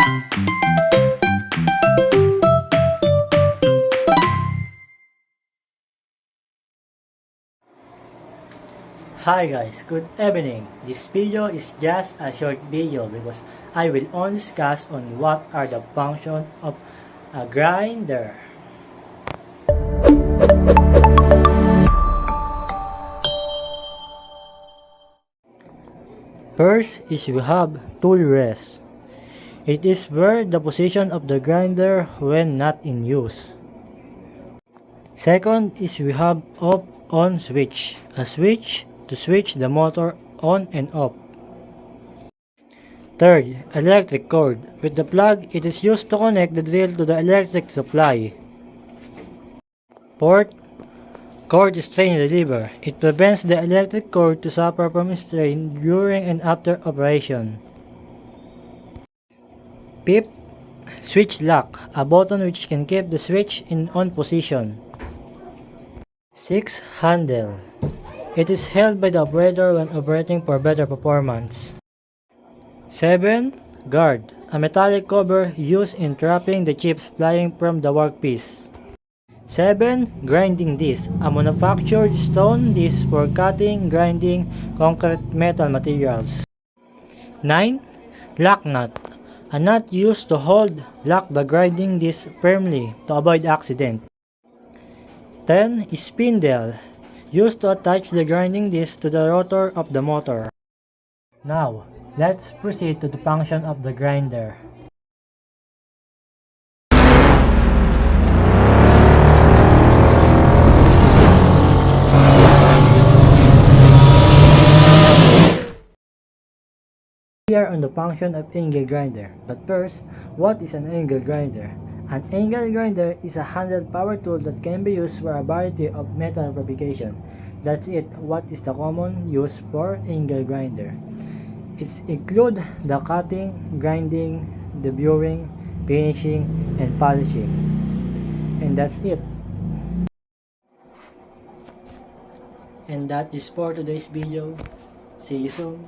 Hi guys, good evening. This video is just a short video because I will only discuss on what are the functions of a grinder. First is we have tool rest. It is where the position of the grinder when not in use. Second is we have off-on switch, a switch to switch the motor on and off. Third, electric cord. With the plug, it is used to connect the drill to the electric supply. Fourth, cord strain reliever. It prevents the electric cord to suffer from strain during and after operation. Fifth, switch lock. A button which can keep the switch in on position. 6. Handle. It is held by the operator when operating for better performance. 7. Guard. A metallic cover used in trapping the chips flying from the workpiece. 7. Grinding disc. A manufactured stone disc for cutting, grinding concrete metal materials. 9. Lock nut. A nut used to lock the grinding disc firmly to avoid accident. 10. Spindle. Used to attach the grinding disc to the rotor of the motor. Now, let's proceed to the function of the grinder. We are on the function of angle grinder, but first, what is an angle grinder? An angle grinder is a handheld power tool that can be used for a variety of metal fabrication. That's it. What is the common use for angle grinder? It includes the cutting, grinding, deburring, finishing, and polishing. And that's it. And that is for today's video. See you soon.